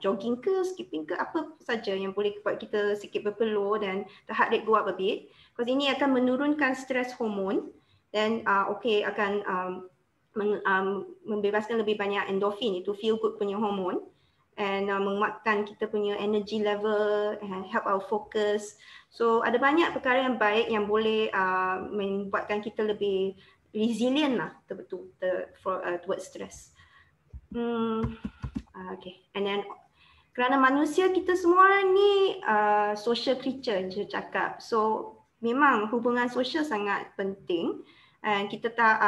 jogging ke, skipping ke, apa saja yang boleh buat kita sikit berpeluh dan the heart rate go up a bit. Because ini akan menurunkan stress hormon dan akan membebaskan lebih banyak endorfin, itu feel good punya hormon, and menguatkan kita punya energy level and help our focus. So ada banyak perkara yang baik yang boleh membuatkan kita lebih resilient lah betul towards stress. Okay, and then kerana manusia kita semua ni social creature je cakap, so memang hubungan sosial sangat penting. And kita tak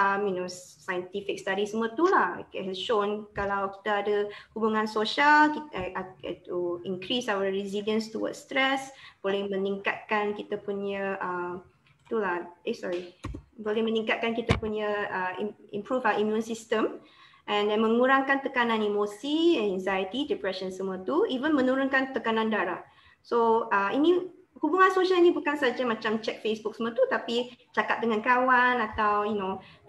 scientific study semua tu lah has shown kalau kita ada hubungan sosial, kita to increase our resilience towards stress, boleh meningkatkan kita punya boleh meningkatkan kita punya improve our immune system, and then mengurangkan tekanan emosi, anxiety, depression semua tu, even menurunkan tekanan darah. So ini hubungan sosial ni bukan saja macam check Facebook semua tu, tapi cakap dengan kawan atau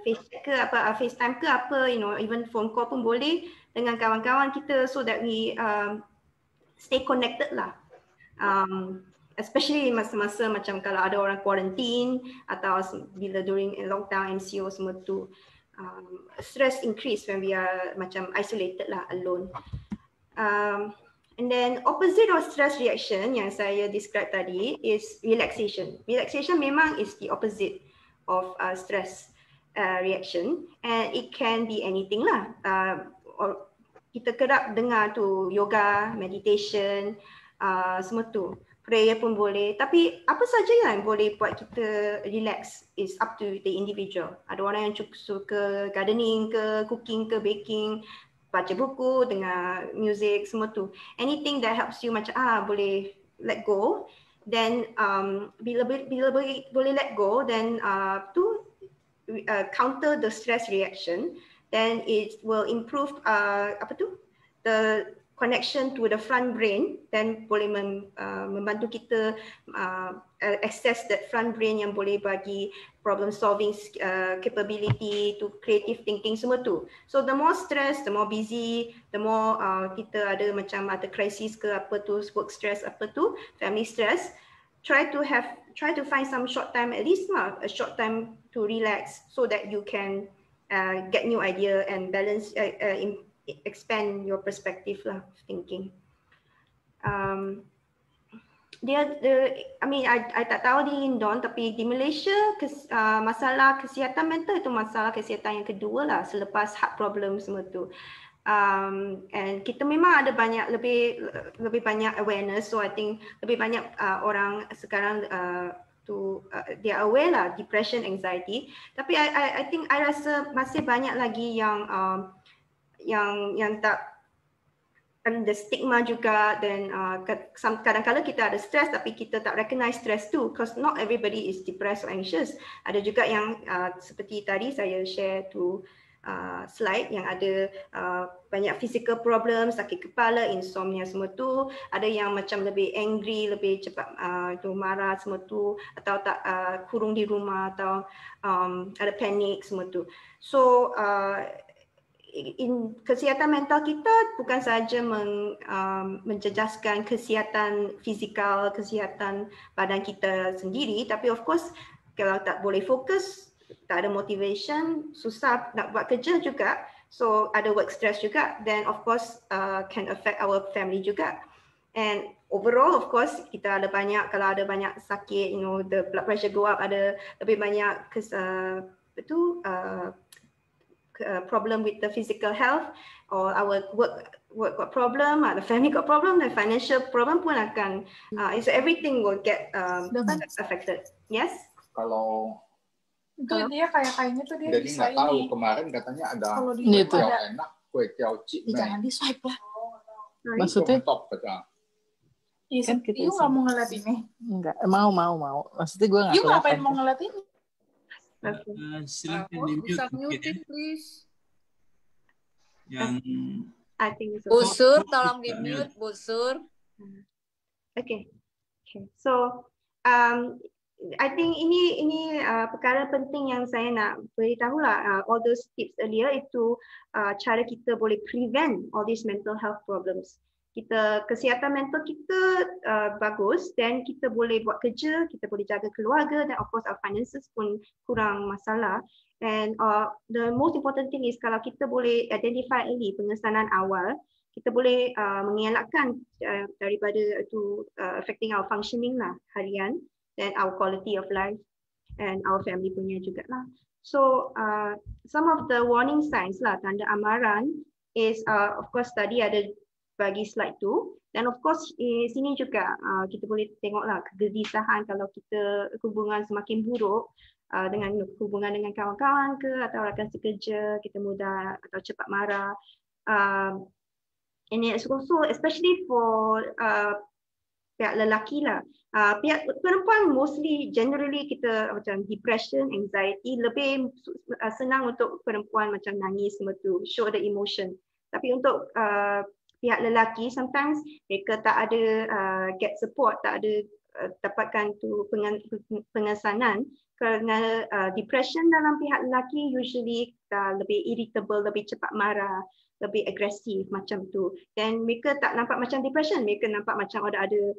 FaceTime ke apa, even phone call pun boleh dengan kawan-kawan kita, so that we stay connected lah. Especially masa-masa macam kalau ada orang quarantine atau bila during lockdown, MCO semua tu. Stress increase when we are macam isolated lah, alone. And then opposite of stress reaction yang saya describe tadi is relaxation. Relaxation memang is the opposite of stress reaction, and it can be anything lah. Or kita kerap dengar tu yoga, meditation, semua tu. Prayer pun boleh, tapi apa saja yang boleh buat kita relax is up to the individual. Ada orang yang suka gardening ke, cooking ke, baking, baca buku, dengar music, semua tu. Anything that helps you macam boleh let go, then bila boleh let go, then counter the stress reaction, then it will improve the connection to the front brain, dan boleh membantu kita access that front brain yang boleh bagi problem solving capability, to creative thinking semua tu. So the more stress, the more busy, the more kita ada macam ada crisis ke apa tu, work stress apa tu, family stress, try to find some short time, at least a short time to relax, so that you can get new idea and balance expand your perspective lah, thinking. I tak tahu di Indon, tapi di Malaysia masalah kesihatan mental itu masalah kesihatan yang kedua lah selepas heart problem semua tu. And kita memang ada lebih banyak awareness, so I think lebih banyak orang sekarang they are aware lah depression, anxiety. Tapi I think I rasa masih banyak lagi yang tak ada stigma juga, dan kadang-kadang kita ada stress tapi kita tak recognize stress tu, because not everybody is depressed or anxious. Ada juga yang seperti tadi saya share tu slide yang ada banyak physical problem, sakit kepala, insomnia semua tu. Ada yang macam lebih angry, lebih cepat marah semua tu, atau tak kurung di rumah, atau ada panic semua tu. So kesihatan mental kita bukan sahaja menjejaskan kesihatan fizikal, kesihatan badan kita sendiri, tapi of course kalau tak boleh fokus, tak ada motivation, susah nak buat kerja juga, so ada work stress juga, then of course can affect our family juga. And overall of course kita ada banyak, kalau ada banyak sakit, the blood pressure go up, ada lebih banyak problem with the physical health, or our work got problem, the family got problem, the financial problem pun akan so everything will get affected. Yes? Kalau itu dia kayaknya tuh dia jadi nggak tahu, kemarin katanya ada kue tiaw enak, kue tiaw cik. Jangan di swipe lah. Maksudnya top betul. Iya kan kita nggak mau ngeliat ini. Enggak, mau. Maksudnya gue nggak. Yuk ngapain mau ngeliat ini? Silakan bisa mute please. Yang I think so. Busur, tolong di mute, Busur. Okay. So I think ini perkara penting yang saya nak beritahu lah. All those tips earlier itu cara kita boleh prevent all these mental health problems. kesihatan mental kita bagus, then kita boleh buat kerja, kita boleh jaga keluarga, dan of course our finances pun kurang masalah. And the most important thing is kalau kita boleh identify early, pengesanan awal, kita boleh mengelakkan daripada itu affecting our functioning lah harian, then our quality of life and our family punya juga lah. So some of the warning signs lah, tanda amaran is of course tadi ada bagi slide tu, dan of course sini juga kita boleh tengoklah kegelisahan kalau kita hubungan semakin buruk dengan hubungan dengan kawan-kawan ke atau rakan sekerja, kita mudah atau cepat marah. And it's also especially for pihak lelaki lah. Pihak perempuan mostly generally kita macam depression, anxiety, lebih senang untuk perempuan macam nangis semua tu, show the emotion. Tapi untuk pihak lelaki sometimes mereka tak ada get support, tak ada dapatkan tu pengesanan kerana depression dalam pihak lelaki usually lebih irritable, lebih cepat marah, lebih agresif macam tu. Dan mereka tak nampak macam depression, mereka nampak macam ada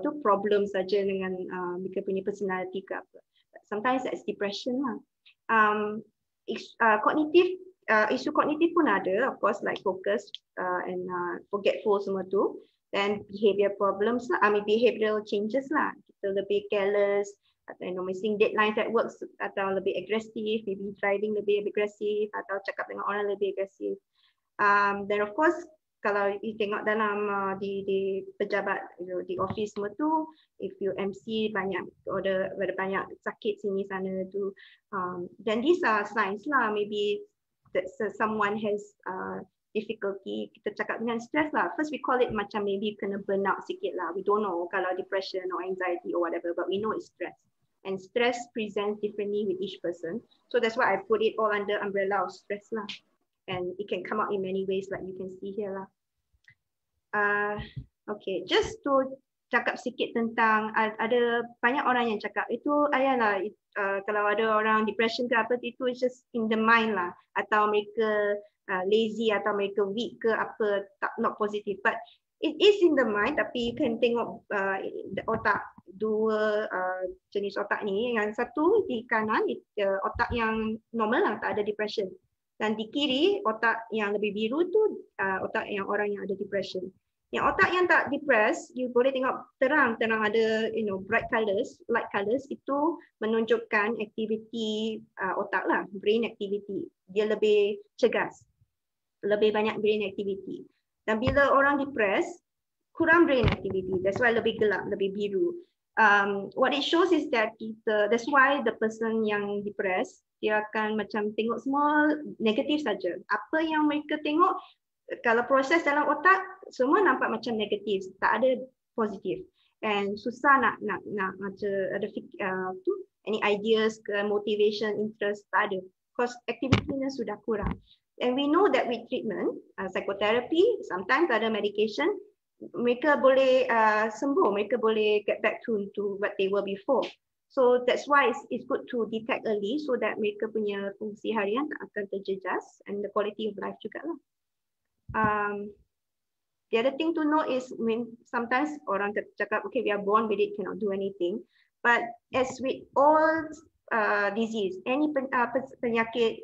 tu problem saja dengan mereka punya personality ke apa. Sometimes that's depression lah. Kognitif, isu kognitif pun ada, of course, like focus and forgetful semua tu. Then behavior problems lah, behavioral changes lah. Kita lebih careless, atau missing deadlines at work, atau lebih agresif, maybe driving lebih agresif, atau cakap dengan orang lebih agresif. Then of course, kalau you tengok dalam di pejabat, di office semua tu, if you MC banyak ada banyak sakit sini sana tu, then these are signs lah, maybe that someone has difficulty. Kita cakap dengan stress lah. First we call it macam maybe kena burnout sikit lah. We don't know kalau depression or anxiety or whatever, but we know it's stress. And stress presents differently with each person. So that's why I put it all under umbrella of stress lah. And it can come out in many ways like you can see here lah. Okay, just to cakap sikit tentang ada banyak orang yang cakap itu ayalah kalau ada orang depression ke apa itu it's just in the mind lah, atau mereka lazy atau mereka weak ke apa, not positive, but it is in the mind. Tapi you can tengok otak, dua jenis otak ni, yang satu di kanan otak yang normal lah, tak ada depression, dan di kiri otak yang lebih biru tu otak yang orang yang ada depression. Yang otak yang tak depressed, you boleh tengok terang ada bright colors, light colors, itu menunjukkan aktiviti otak lah, brain activity. Dia lebih cergas, lebih banyak brain activity. Dan bila orang depressed, kurang brain activity, that's why lebih gelap, lebih biru. What it shows is that that's why the person yang depressed, dia akan macam tengok semua negatif saja. Apa yang mereka tengok, kalau proses dalam otak semua nampak macam negatif, tak ada positif, and susah nak ada any ideas ke motivation, interest, tak ada, because activity-nya sudah kurang. And we know that with treatment, psychotherapy, sometimes ada medication, mereka boleh sembuh, mereka boleh get back to what they were before. So that's why it's good to detect early so that mereka punya fungsi harian tak akan terjejas, and the quality of life juga lah. The other thing to know is sometimes orang cakap, okay, we are born with it, cannot do anything. But as with all disease, any penyakit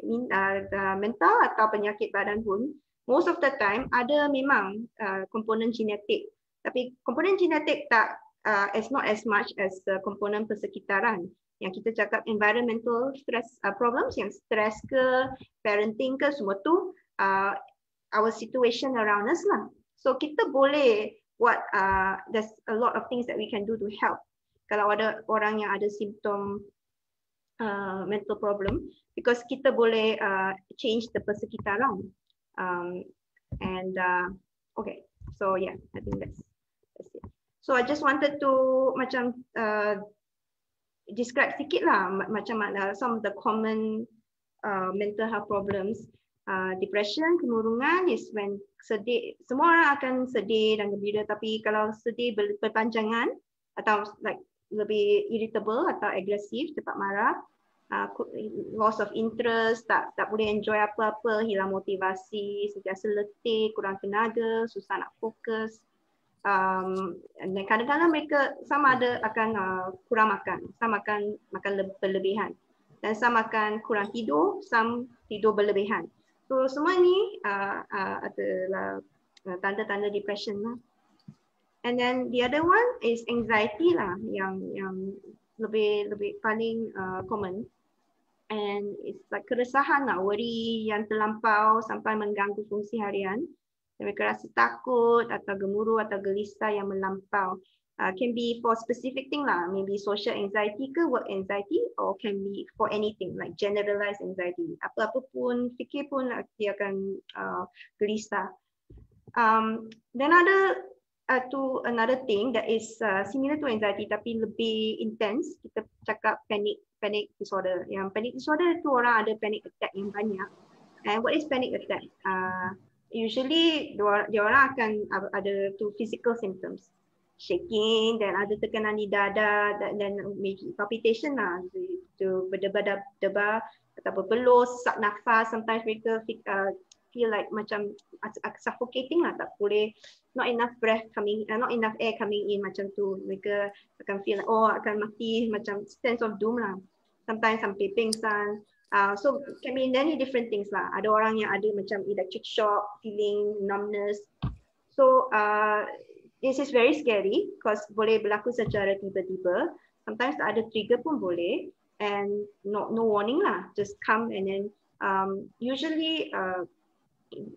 mental atau penyakit badan pun, most of the time ada memang komponen genetik. Tapi komponen genetik tak not as much as komponen persekitaran. Yang kita cakap environmental stress problems, yang stress ke, parenting ke, semua tu our situation around us lah. So kita boleh buat, there's a lot of things that we can do to help. Kalau ada orang yang ada simptom mental problem, because kita boleh change the persekitaran. Okay, so yeah, I think that's it. So I just wanted to macam describe sikit lah macam mana some of the common mental health problems. Depression, kemurungan is when sedih, semua orang akan sedih dan gembira, tapi kalau sedih berpanjangan atau like lebih irritable atau agresif, cepat marah, loss of interest, tak boleh enjoy apa-apa, hilang motivasi, sentiasa letih, kurang tenaga, susah nak fokus. Dan kadang-kadang mereka sama ada akan kurang makan, some akan makan berlebihan, dan some akan kurang tidur, some tidur berlebihan. So semua ni adalah tanda-tanda depression lah. And then the other one is anxiety lah, yang lebih paling common. And it's like keresahan lah, worry yang terlampau sampai mengganggu fungsi harian. Mereka rasa takut atau gemuruh atau gelisah yang melampau. Can be for specific thing lah, maybe social anxiety ke work anxiety, or can be for anything like generalized anxiety. Apa-apa pun, fikir pun dia akan gelisah. Then ada another thing that is similar to anxiety tapi lebih intense, kita cakap panic disorder. Yang panic disorder tu orang ada panic attack yang banyak. And what is panic attack? Usually dia orang akan ada tu physical symptoms, shaking, dan ada tekanan di dada, dan maybe palpitation lah, tu berdebar-debar atau berpeluh, sesak nafas. Sometimes mereka feel like macam suffocating lah, tak boleh, not enough air coming in macam tu. Mereka akan feel like akan mati, macam sense of doom lah. Sometimes sampai pingsan. So can be many different things lah. Ada orang yang ada macam electric shock, feeling numbness. So this is very scary because boleh berlaku secara tiba-tiba. Sometimes tak ada trigger pun boleh, and no warning lah, just come. And then usually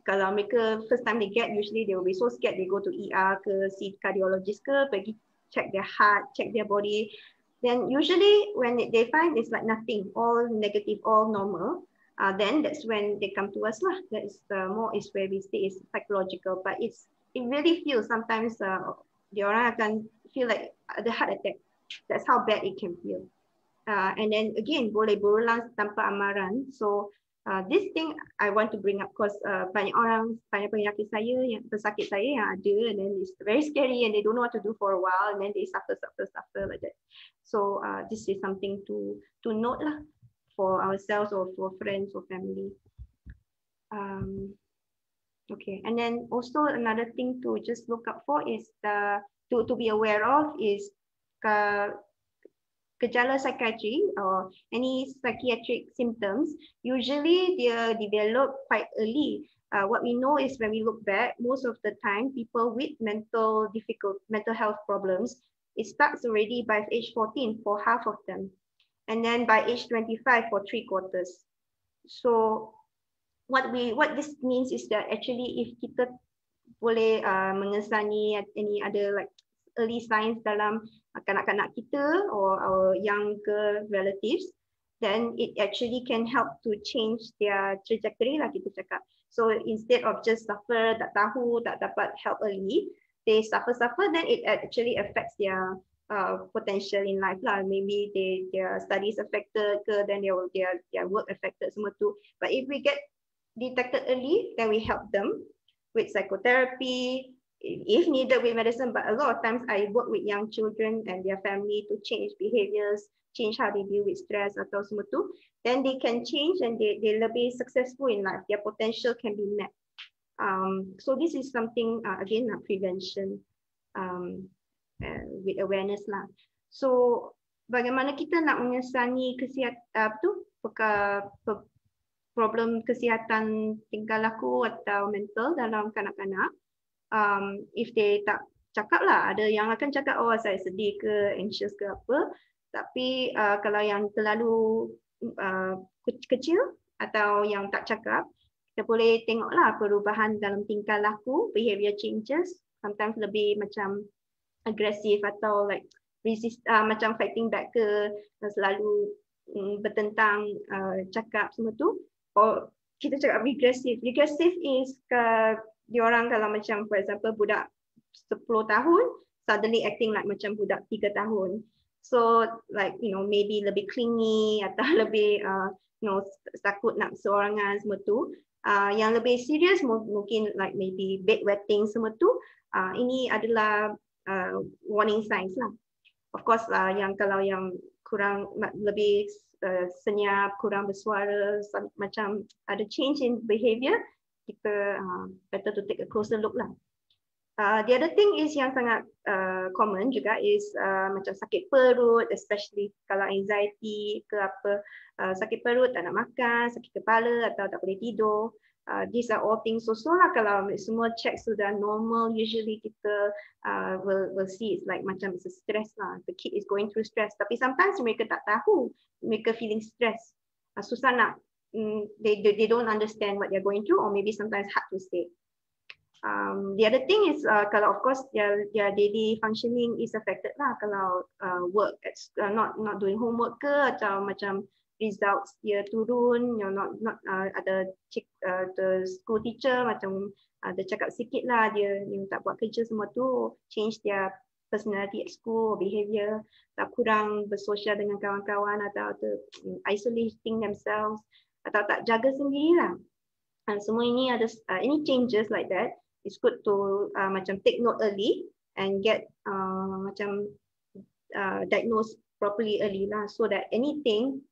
kalau mereka first time they get, usually they will be so scared, they go to ER ke, see cardiologist ke, pergi check their heart, check their body. Then usually when they find it's like nothing, all negative, all normal, then that's when they come to us lah. That is more is where we say is psychological, but it really feels sometimes the orang akan feel like the heart attack. That's how bad it can feel. And then again boleh berulang tanpa amaran. So this thing I want to bring up because banyak penyakit pesakit saya yang ada, and then it's very scary and they don't know what to do for a while, and then they suffer like that. So this is something to note lah for ourselves or for friends or family. Okay, and then also another thing to just look up for is to be aware of is gejala psychiatry or any psychiatric symptoms. Usually they develop quite early. What we know is when we look back, most of the time people with mental health problems, it starts already by age 14 for half of them, and then by age 25 for 3/4. So what this means is that actually if kita boleh mengesani any other like early signs dalam kanak-kanak kita or our younger relatives, then it actually can help to change their trajectory lah, kita cakap. So instead of just suffer, tak tahu, tak dapat help early, they suffer, then it actually affects their potential in life lah. Maybe their studies affected ke, then their work affected semua tu. But if we get detected early, then we help them with psychotherapy, if needed with medicine. But a lot of times I work with young children and their family to change behaviors, change how they deal with stress atau semua tu. Then they can change and they lebih successful in life. Their potential can be met. So this is something again prevention with awareness lah. So bagaimana kita nak mengesani problem kesihatan tingkah laku atau mental dalam kanak-kanak. If they tak cakap lah, ada yang akan cakap saya sedih ke, anxious ke apa. Tapi kalau yang terlalu kecil atau yang tak cakap, kita boleh tengoklah perubahan dalam tingkah laku, behavior changes, sometimes lebih macam agresif atau like resist, macam fighting back ke, selalu bertentang, cakap semua tu. Or kita cakap regressive. Regressive is diorang kalau macam for example budak 10 tahun suddenly acting like macam budak 3 tahun. So like maybe lebih clingy atau lebih takut nak seorangan semua tu. Yang lebih serius mungkin like maybe bedwetting semua tu. Ini adalah warning signs lah. Of course yang kalau yang kurang lebih senyap, kurang bersuara, macam ada change in behavior, kita better to take a closer look lah. The other thing is yang sangat common juga is macam sakit perut, especially kalau anxiety ke apa, sakit perut, tak nak makan, sakit kepala atau tak boleh tidur. These are all things also lah, kalau semua check sudah normal, usually kita will see it's like macam it's a stress lah. The kid is going through stress, tapi sometimes mereka tak tahu, mereka feeling stress. Susah nak, they don't understand what they're going through, or maybe sometimes hard to say. The other thing is kalau of course their daily functioning is affected lah, kalau work not doing homework ke, atau macam results dia turun, not ada the school teacher macam ada cakap sikit lah, dia tak buat kerja semua tu, change their personality at school, behavior, tak kurang bersosial dengan kawan-kawan, atau isolating themselves, atau tak jaga sendirilah. Semua ini ada any changes like that, it's good to macam take note early and get macam diagnosed properly early lah, so that anything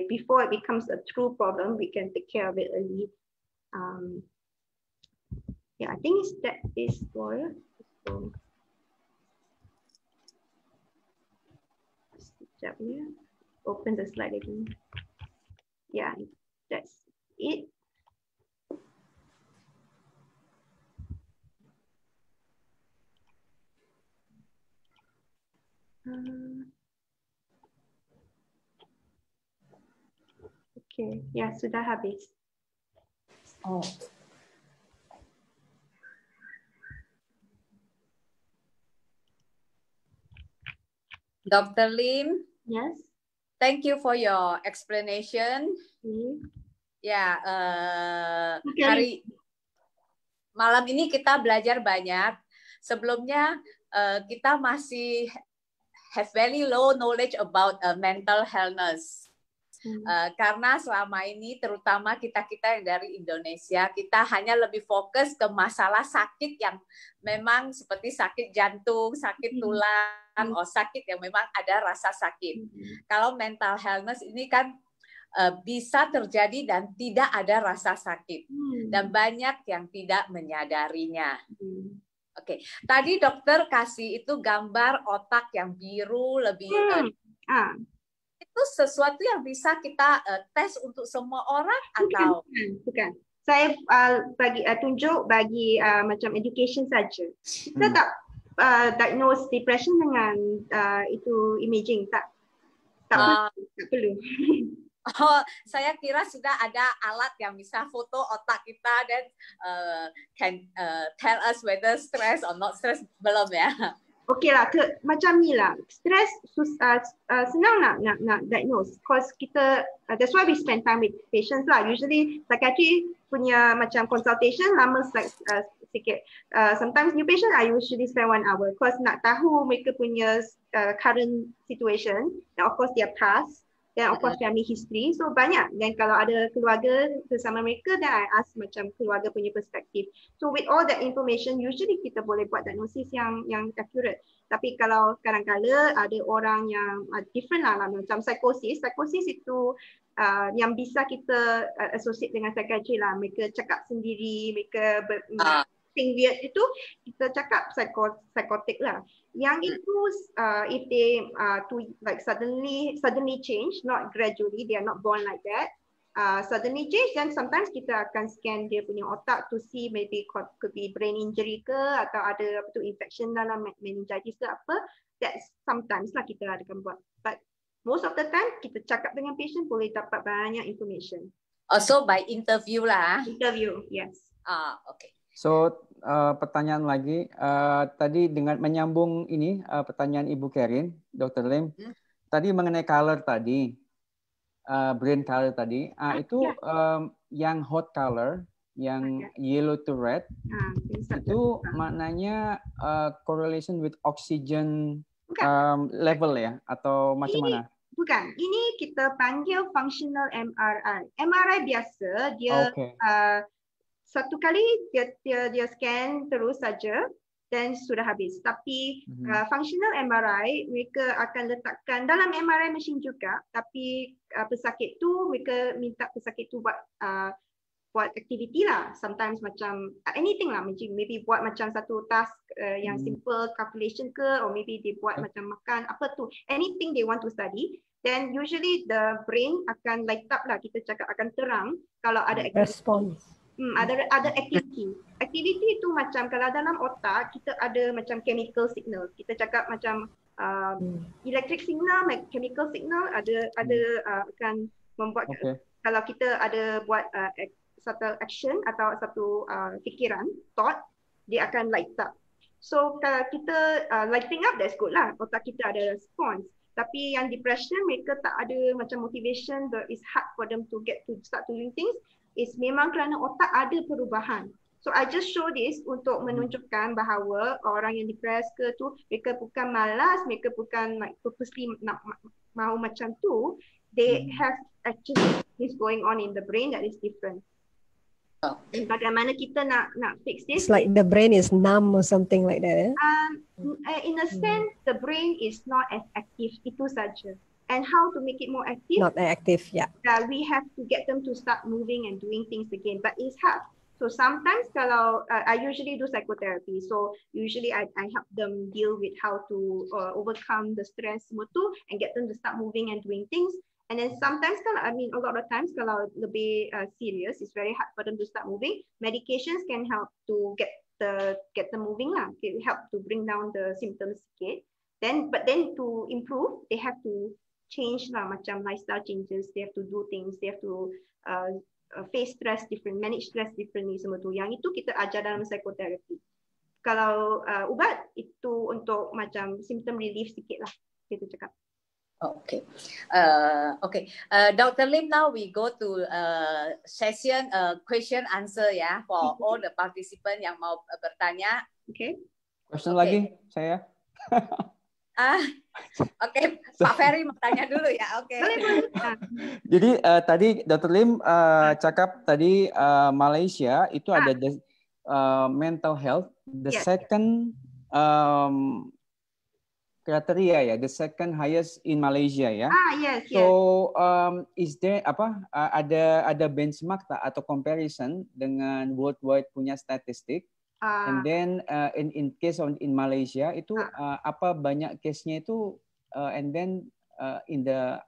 before it becomes a true problem, we can take care of it early. Yeah, I think that is all. So, sekejap ya, open the slide again. Yeah, that's it. Okay, ya sudah habis. Oh. Dr. Lim, Yes. thank you for your explanation. Ya, hari malam ini kita belajar banyak. Sebelumnya kita masih have very low knowledge about mental healthness. Karena selama ini terutama kita-kita yang dari Indonesia, kita hanya lebih fokus ke masalah sakit yang memang seperti sakit jantung, sakit tulang, atau sakit yang memang ada rasa sakit. Kalau mental healthness ini kan bisa terjadi dan tidak ada rasa sakit. Dan banyak yang tidak menyadarinya. Oke, tadi dokter kasih itu gambar otak yang biru lebih itu sesuatu yang bisa kita tes untuk semua orang atau bukan. Saya bagi tunjuk bagi macam education saja. Kita tak diagnose depression dengan itu imaging, tak perlu. Oh, saya kira sudah ada alat yang bisa foto otak kita dan can tell us whether stress or not stress, belum ya? Okey lah, macam ni lah. Stress senang nak diagnose. Cause kita, that's why we spend time with patients lah. Usually psychiatry punya macam consultation lama sikit. Sometimes new patient I usually spend 1 hour. Cause nak tahu mereka punya current situation, and of course their past, dan of course family history. So banyak. Dan kalau ada keluarga bersama mereka, then I ask macam keluarga punya perspektif. So with all that information, usually kita boleh buat diagnosis yang accurate. Tapi kalau kadang-kala ada orang yang different lah, macam psikosis. Psikosis itu yang bisa kita associate dengan psychiatry lah. Mereka cakap sendiri, mereka think weird itu, kita cakap psychotic lah. Yang itu if they like suddenly change, not gradually, they are not born like that. Suddenly change, then sometimes kita akan scan dia punya otak to see maybe could be brain injury ke, atau ada infection dalam meningitis ke apa. That's sometimes lah kita akan buat. But most of the time kita cakap dengan patient boleh dapat banyak information. Also by interview lah. Interview, yes. Okay. So pertanyaan lagi, tadi dengan menyambung ini pertanyaan Ibu Kerin, Dr. Lim, tadi mengenai color tadi, brain color tadi, itu yang hot color, yang yellow to red, itu maknanya correlation with oxygen level ya, atau macam mana? Bukan, ini kita panggil functional MRI. MRI biasa dia satu kali dia scan terus saja, then sudah habis. Tapi functional MRI mereka akan letakkan dalam MRI machine juga, tapi pesakit tu mereka minta pesakit tu buat aktiviti lah. Sometimes macam anything lah, maybe buat macam satu task yang simple calculation ke, or maybe dia buat macam makan apa tu, anything they want to study. Then usually the brain akan light up lah, kita cakap akan terang kalau ada response. Ada aktiviti itu macam kalau dalam otak kita ada macam chemical signal, kita cakap macam electric signal, chemical signal ada akan membuat kalau kita ada buat satu action atau satu fikiran, thought, dia akan light up. So kalau kita lighting up, that's good lah, otak kita ada response. Tapi yang depression mereka tak ada macam motivation, it's hard for them to start doing things, is memang kerana otak ada perubahan. So I just show this untuk menunjukkan bahawa orang yang depressed ke tu, mereka bukan malas, mereka bukan like purposely nak mahu macam tu, they have actually this going on in the brain that is different. Bagaimana kita nak fix this? It's like the brain is numb or something like that. In a sense, the brain is not as active, itu saja. And how to make it more active? Not active, yeah. We have to get them to start moving and doing things again, but it's hard. So sometimes kalau I usually do psychotherapy, so usually I help them deal with how to overcome the stress semua tu and get them to start moving and doing things. And then sometimes kalau a lot of times kalau lebih serious, it's very hard for them to start moving. Medications can help to get them moving lah. It help to bring down the symptoms sikit. But then to improve, they have to change lah, macam lifestyle changes. They have to do things. They have to face stress different, manage stress differently semua tu. Yang itu kita ajar dalam psychotherapy. Kalau ubat itu untuk macam symptom relief sikit lah, kita cakap. Okay. Dr. Lim, now we go to session question answer ya for all the participant yang mau bertanya. Okay. Question lagi saya. Oke, Pak Ferry mau tanya dulu ya. Oke. Jadi tadi Dr. Lim cakap tadi Malaysia itu ada mental health, the second criteria ya, the second highest in Malaysia ya. Yes. So is there ada benchmark tak atau comparison dengan worldwide punya statistik? And then in case in Malaysia itu apa banyak case-nya itu and then in the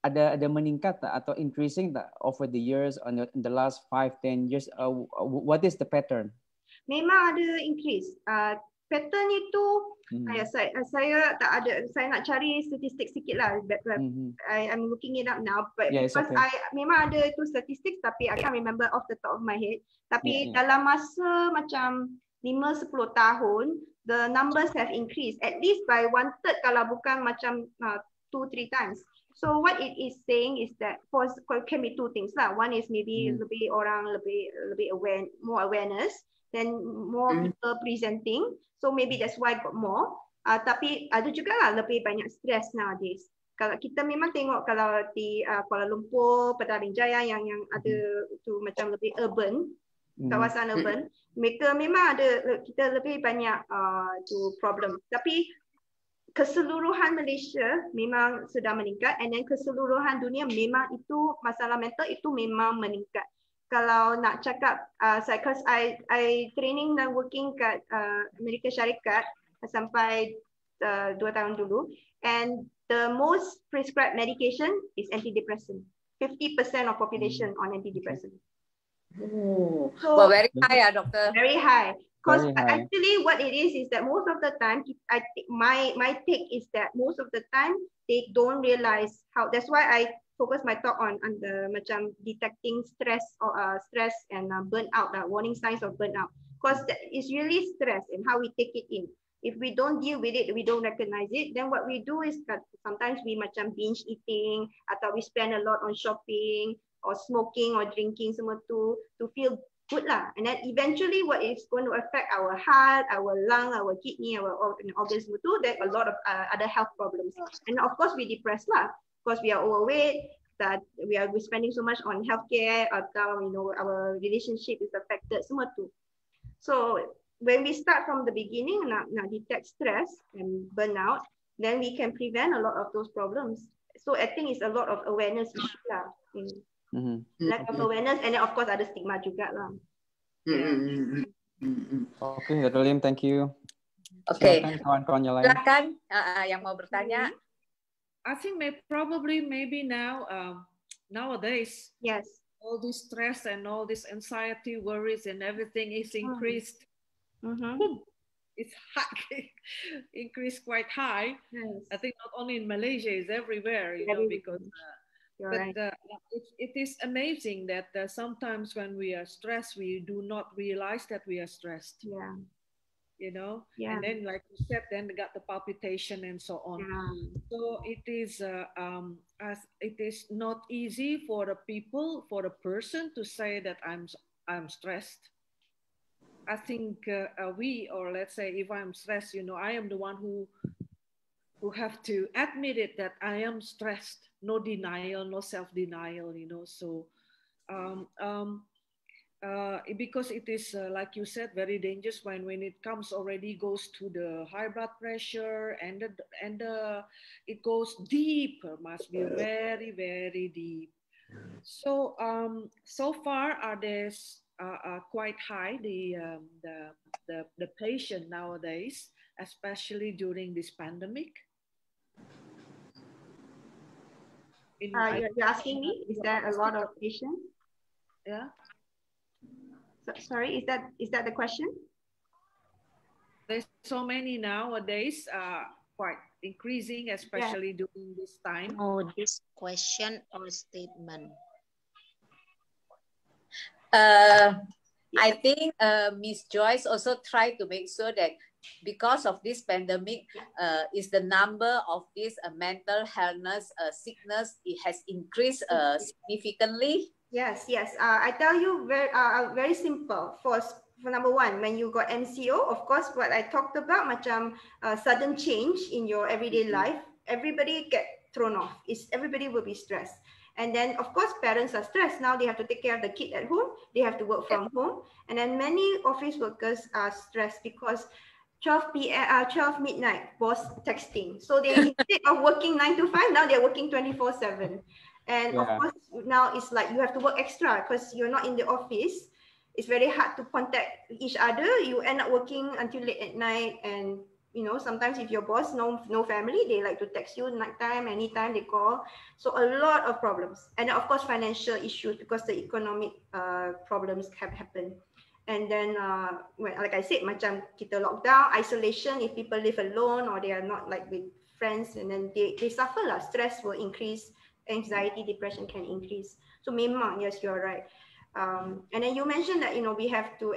ada meningkat tak atau increasing tak over the years in the last 5-10 years, what is the pattern? Memang ada increase. Pattern itu saya tak ada, saya nak cari statistik sikit lah. I'm looking it up now, but because memang ada itu statistik tapi I can't remember off the top of my head. Tapi dalam masa macam 5-10 tahun, the numbers have increased at least by 1/3 kalau bukan macam 2-3 times. So what it is saying is that can be two things lah. One is maybe lebih orang lebih aware, more awareness, then more people presenting. So maybe that's why got more. Tapi ada juga lah lebih banyak stress nowadays. Kalau kita memang tengok kalau di Kuala Lumpur, Petaling Jaya yang ada itu macam lebih urban, kawasan urban, mereka memang ada, kita lebih banyak tu problem. Tapi keseluruhan Malaysia memang sudah meningkat, and then keseluruhan dunia memang itu masalah mental itu memang meningkat. Kalau nak cakap, because I training dan working kat Amerika Syarikat sampai 2 tahun dulu, and the most prescribed medication is antidepressant. 50% of population on antidepressant. So very high, doctor. Very high. Because actually, what it is that most of the time, my take is that most of the time they don't realize how. That's why I focus my talk on the macam detecting stress or stress and burnout, warning signs of burnout. Because it's really stress and how we take it in. If we don't deal with it, we don't recognize it, then what we do is that sometimes we macam binge eating atau we spend a lot on shopping or smoking or drinking semua tu to feel good lah. And then eventually what is going to affect our heart, our lung, our kidney, our organs semua tu, there a lot of other health problems. And of course we depressed lah because we are overweight, that we're spending so much on healthcare, atau our relationship is affected semua tu. So when we start from the beginning, now detect stress and burnout, then we can prevent a lot of those problems. So I think it's a lot of awareness issue lah. Lack of awareness, and then of course ada stigma juga lah. Oke, Dr. Lim, thank you. Oke, silakan kawan-kawan yang lain. Silakan yang mau bertanya. I think maybe now nowadays, yes, all this stress and all this anxiety, worries, and everything is increased. It's high, increased quite high. Yes. I think not only in Malaysia, it's everywhere, you know, because. It is amazing that sometimes when we are stressed, we do not realize that we are stressed. Yeah. You know, yeah. And then, like you said, then we got the palpitation and so on. Yeah. So it is, as it is not easy for the people, for the person to say that I'm stressed. I think or let's say, if I'm stressed, you know, I am the one who have to admit it that I am stressed. No denial, no self-denial, you know. So, because it is, like you said, very dangerous when it comes already goes to the high blood pressure and it goes deeper, must be very, very deep. So, so far, are there's quite high the patient nowadays, especially during this pandemic. You're asking me, is there a lot of patients? Yeah. Sorry, is that the question? There's so many nowadays, quite increasing, especially during this time. Oh, this question or statement? I think Miss Joyce also tried to make sure that because of this pandemic, is the number of this mental illness sickness, it has increased significantly. Yes. I tell you very simple. For number one, when you got MCO, of course, what I talked about, macam sudden change in your everyday life, everybody get thrown off. Everybody will be stressed. And then, of course, parents are stressed. Now they have to take care of the kid at home. They have to work from home. And then many office workers are stressed because 12 midnight, boss texting. So they, instead of working 9 to 5, now they're working 24/7. And of course, now it's like you have to work extra because you're not in the office. It's very hard to contact each other. You end up working until late at night. And, you know, sometimes if your boss, no family, they like to text you nighttime, anytime they call. So a lot of problems. And then, of course, financial issues because the economic problems have happened. And then, like I said, macam kita lockdown, isolation, if people live alone or they are not like with friends, and then they suffer lah. Stress will increase, anxiety, depression can increase. So memang, yes, you're right. And then you mentioned that, you know, we have to,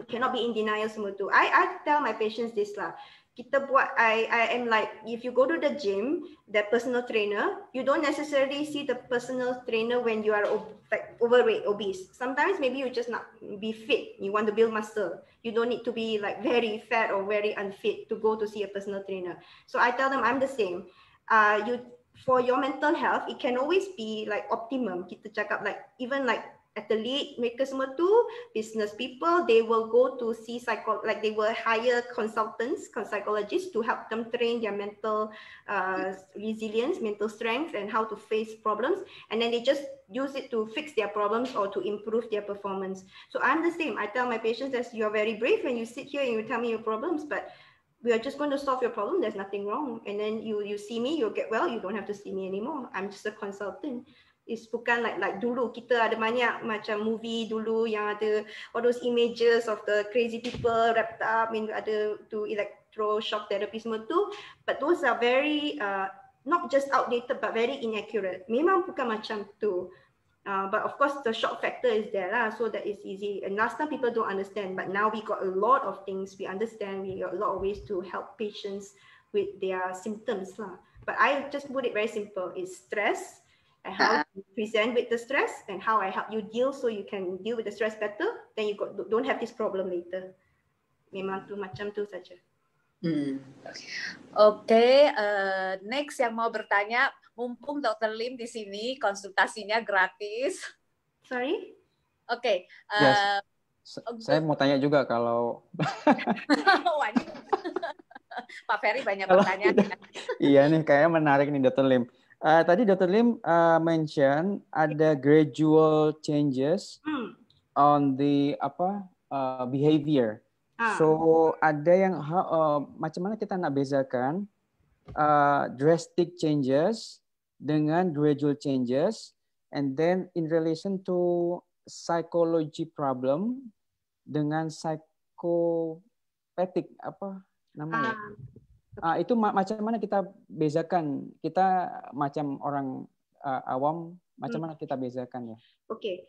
cannot be in denial semua tu. I tell my patients this lah. I am like, if you go to the gym, the personal trainer, you don't necessarily see the personal trainer when you are like overweight, obese. Sometimes maybe you just not be fit. You want to build muscle. You don't need to be like very fat or very unfit to go to see a personal trainer. So I tell them I'm the same. For your mental health, it can always be like optimum. Kita cakap like even like athlete, mereka semua tu, business people, they will go to see they will hire consultants, psychologists to help them train their mental resilience, mental strength, and how to face problems. And then they just use it to fix their problems or to improve their performance. So I'm the same. I tell my patients that you're very brave when you sit here and you tell me your problems, but we are just going to solve your problem. There's nothing wrong. And then you see me, you'll get well. You don't have to see me anymore. I'm just a consultant. It's bukan like dulu kita ada banyak macam movie dulu yang ada all those images of the crazy people wrapped up in ada to electroshock therapy semua tu, but those are very not just outdated but very inaccurate. Memang bukan macam tu. But of course the shock factor is there lah, so that is easy. And last time people don't understand, but now we got a lot of things we understand. We got a lot of ways to help patients with their symptoms lah. But I just put it very simple. It's stress, and how you present with the stress, and how I help you deal so you can deal with the stress better. Then you don't have this problem later. Memang tu macam tu saja. Oke, next yang mau bertanya, mumpung Dr. Lim di sini, konsultasinya gratis. Sorry? Oke, yes. Saya mau tanya juga kalau Pak Ferry banyak pertanyaan. Iya nih, kayaknya menarik nih Dr. Lim. Tadi Dr. Lim mention ada gradual changes on the behavior. So ada yang macam mana kita nak bezakan drastic changes dengan gradual changes, and then in relation to psychology problem dengan psychopathic apa namanya? Itu macam mana kita bezakan? Kita macam orang awam, macam mana kita bezakan ya? Okay,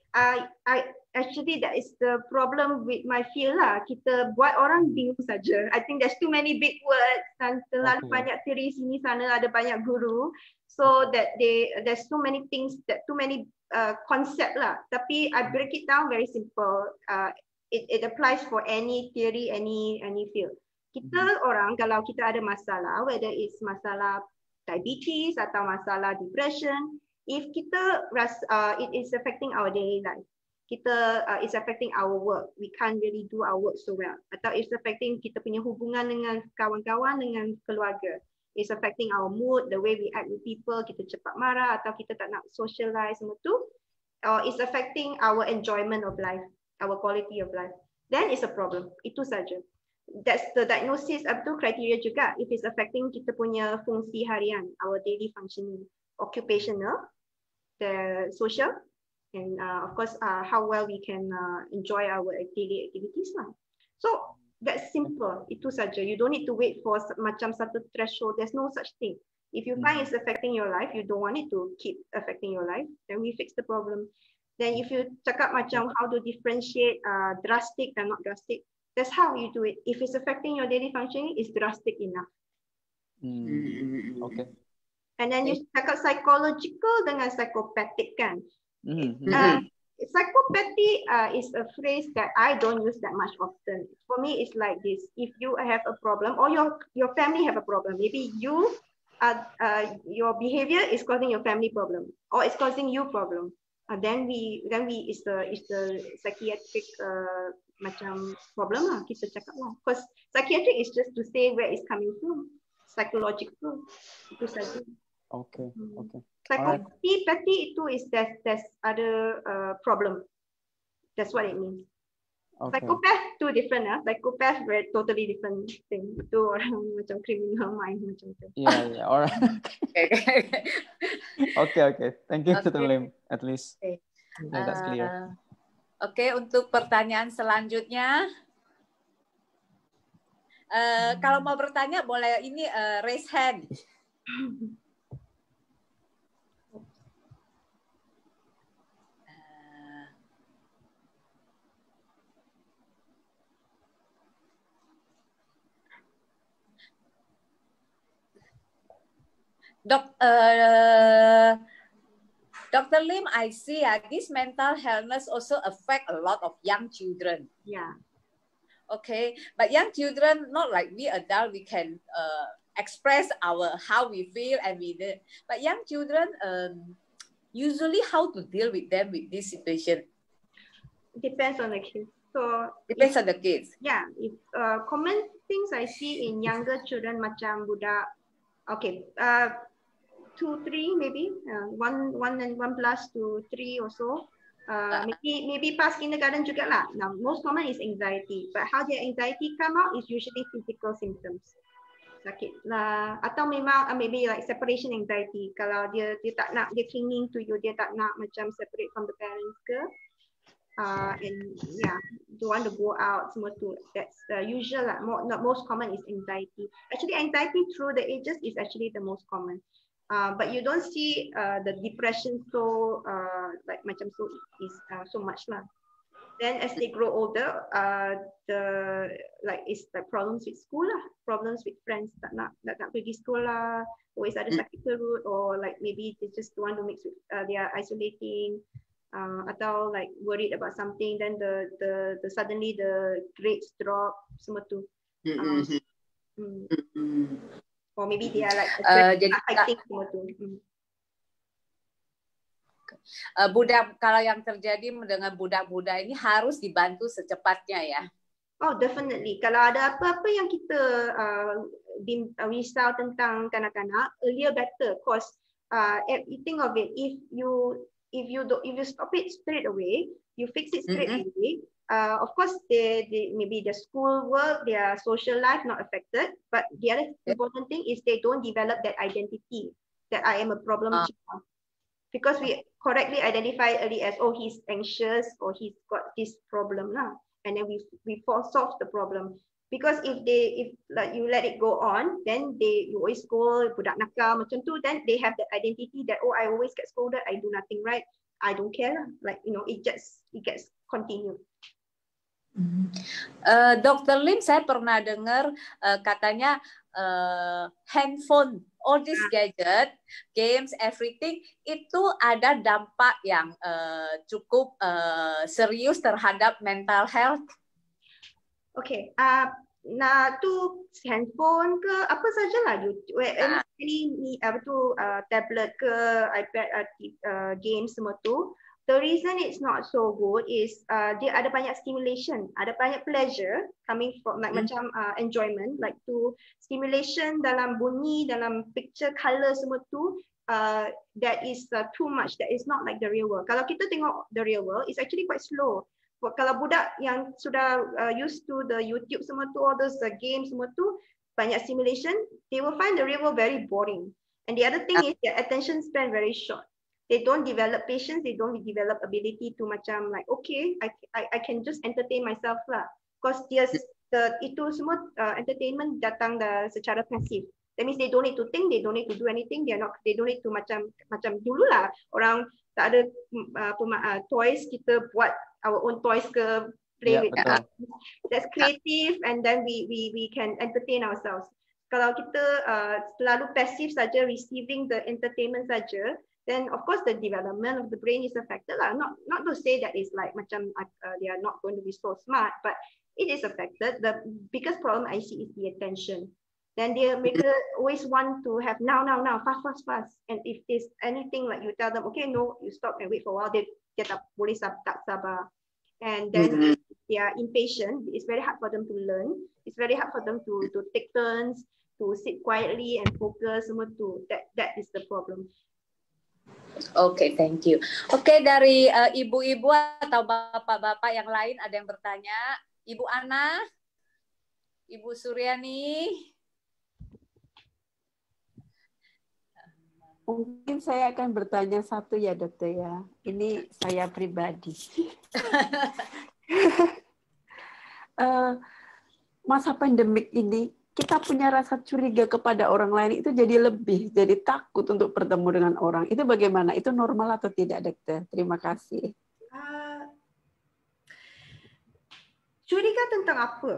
actually that is the problem with my field lah. Kita buat orang bingung saja. I think there's too many big words dan terlalu banyak teori sini sana, ada banyak guru. So that there's too many things, too many concept lah. Tapi I break it down very simple. It applies for any theory, any field. Kita orang kalau kita ada masalah, whether it's masalah diabetes atau masalah depression, if kita it is affecting our daily life, it's affecting our work, we can't really do our work so well, atau it's affecting kita punya hubungan dengan kawan-kawan, dengan keluarga, it's affecting our mood, the way we act with people, kita cepat marah atau kita tak nak socialize semua tu, it's affecting our enjoyment of life, our quality of life, then it's a problem. Itu saja. That's the diagnosis up to criteria juga. If it's affecting kita punya fungsi harian, our daily functioning, occupational, the social, and of course how well we can enjoy our daily activities lah. So that's simple. Itu saja. You don't need to wait for macam satu threshold. There's no such thing. If you find it's affecting your life, you don't want it to keep affecting your life, then we fix the problem. Then if you cakap macam how to differentiate drastic and not drastic, that's how you do it. If it's affecting your daily functioning, it's drastic enough. Okay. And then you cakap psychological dengan psychopathic kan. Psychopathy is a phrase that I don't use that much often. For me, it's like this. If you have a problem or your family have a problem, maybe you your behavior is causing your family problem or it's causing you problem. Then we is the psychiatric macam problem lah kita cakap lah. Because psychiatric is just to say where it's coming from. Psychological itu saja. Okay. Psychopathy itu is there's other problem. That's what it means. Okay. Psychopath too different lah. Psychopath very totally different thing. Itu orang macam criminal mind macam tu. Yeah. Alright. Okay. Thank you, Dr. Lim. At least that's clear. Oke, untuk pertanyaan selanjutnya, kalau mau bertanya boleh ini raise hand. Dr. Lim, I see this mental illness also affect a lot of young children. Yeah. Okay, but young children, not like we adult, we can express how we feel and we do. But young children, usually how to deal with them with this situation? Depends on the kids. So depends on the kids. Yeah, if common things I see in younger children macam budak, okay, 2, 3 maybe, 1 plus to 3 or so. Maybe past kindergarten juga lah. Now, most common is anxiety. But how their anxiety come out is usually physical symptoms. Sakit lah. Atau memang maybe like separation anxiety. Kalau dia tak nak, dia clinging to you, dia tak nak macam separate from the parents ke. And yeah, don't want to go out, semua tu. That's usual lah. Most common is anxiety. Actually, anxiety through the ages is actually the most common. But you don't see the depression so like macam so much lah. Then as they grow older, it's like problems with school lah, problems with friends, tak nak pergi sekolah, always ada sakit perut, or like maybe they just don't want to mix with, they are isolating, atau like worried about something, then the suddenly the grades drop, semua tu. Or maybe they are like fighting semua tu. Kalau yang terjadi dengan budak-budak ini harus dibantu secepatnya ya. Oh, definitely. Kalau ada apa-apa yang kita risau tentang kanak-kanak, earlier better. Cause you think of it, if you stop it straight away, you fix it straight away. Of course, maybe the school work, their social life not affected. But the other important thing is they don't develop that identity that I am a problem child. Because we correctly identify early as, oh, he's anxious or he's got this problem now. And then we solve the problem. Because if like you let it go on, then you always go budak nakal macam tu, then they have the identity that, oh, I always get scolded, I do nothing right, I don't care. Like, it gets continued. Dr. Lim, saya pernah dengar katanya handphone, all this gadget, games, everything itu ada dampak yang cukup serius terhadap mental health. Okay, nah tu handphone ke apa sajalah, tablet ke iPad, game semua tu. The reason it's not so good is dia ada banyak stimulation, ada banyak pleasure coming from macam enjoyment, like to stimulation dalam bunyi, dalam picture, color semua tu, that is too much, that is not like the real world. Kalau kita tengok the real world, it's actually quite slow. Kalau budak yang sudah used to the YouTube semua tu, all those games semua tu, banyak stimulation, they will find the real world very boring. And the other thing is their attention span very short. They don't develop patience, they don't develop ability to macam like, okay, I can just entertain myself lah. Because itu semua entertainment datang secara pasif. That means they don't need to think, they don't need to do anything, they don't need to macam dulu lah. Orang tak ada toys, kita buat our own toys ke, play with us. That's creative, and then we can entertain ourselves. Kalau kita selalu pasif saja, receiving the entertainment saja, then of course the development of the brain is affected lah. Not to say that it's like macam they are not going to be so smart, but it is affected. The biggest problem I see is the attention. Then mereka always want to have now, fast. And if there's anything like you tell them, okay, no, you stop and wait for a while, dia tak boleh tak sabar. And then they are impatient. It's very hard for them to learn. It's very hard for them to take turns, to sit quietly and focus. Semua tu. That is the problem. Okay, thank you. Okay, dari ibu-ibu atau bapak-bapak yang lain ada yang bertanya? Ibu Ana, Ibu Suryani. Mungkin saya akan bertanya satu ya, Dokter ya. Ini saya pribadi. Masa pandemik ini kita punya rasa curiga kepada orang lain itu jadi takut untuk bertemu dengan orang. Itu bagaimana? Itu normal atau tidak, Dokter? Terima kasih. Curiga tentang apa?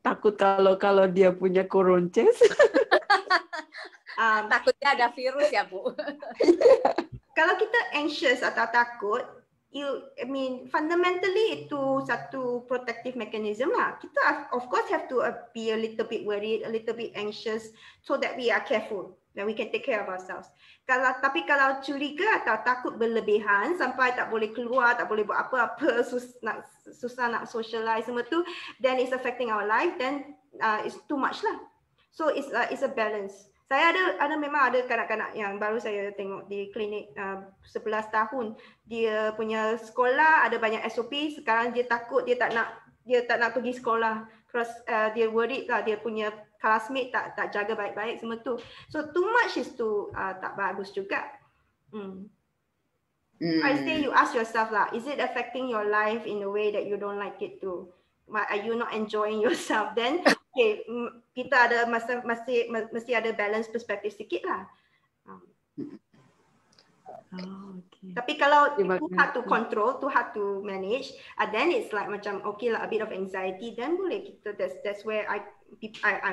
Takut kalau dia punya koronces. Takutnya ada virus ya, Bu. Kalau kita anxious atau takut, fundamentally itu satu protective mechanism lah. Kita of course have to be a little bit worried, a little bit anxious, so that we are careful, that we can take care of ourselves. Tapi kalau curiga atau takut berlebihan sampai tak boleh keluar, tak boleh buat apa-apa, susah nak socialize semua tu, then it's affecting our life, then it's too much lah. So it's a balance. Saya memang ada kanak-kanak yang baru saya tengok di klinik 11 tahun. Dia punya sekolah ada banyak SOP, sekarang dia takut, dia tak nak pergi sekolah. Terus dia worried lah, dia punya classmate tak jaga baik-baik semua tu. So too much is tak bagus juga. I say you ask yourself lah, is it affecting your life in a way that you don't like it to? Are you not enjoying yourself? Then okay, kita ada mesti ada balance perspektif sikit lah. Okay. Tapi kalau too hard to control, too hard to manage, then it's like macam okay lah, a bit of anxiety, then boleh kita, that's where I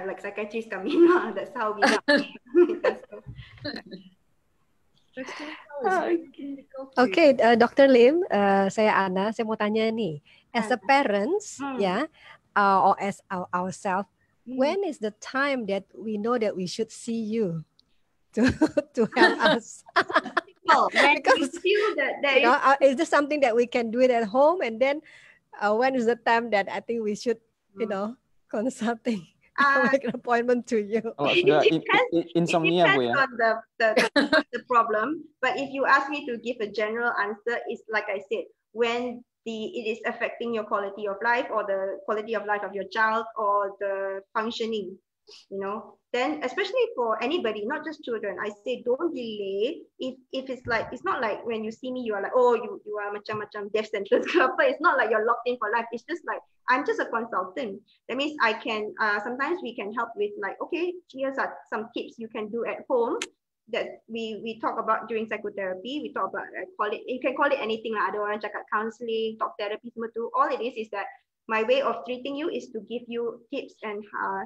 like psychiatrists come in lah. That's how we know. Okay, Dr. Lim, saya Ana, saya mau tanya nih, as a parents, or as ourselves, when is the time that we know that we should see you? to help us. Because feel that there is this something that we can do it at home, and then when is the time that I think we should, consulting, make an appointment to you? Insomnia, Bu, ya? On the problem, but if you ask me to give a general answer, it's like I said, when it is affecting your quality of life or the quality of life of your child or the functioning, then especially for anybody, not just children, I say don't delay. If it's like, it's not like when you see me, you are like, oh, you are macam death sentence. It's not like you're locked in for life. It's just like, I'm just a consultant. That means I can, sometimes we can help with like, okay, here's some tips you can do at home that we talk about during psychotherapy. We talk about, you can call it anything lah. Ada orang cakap counseling, talk therapy, semua tu. All it is that my way of treating you is to give you tips and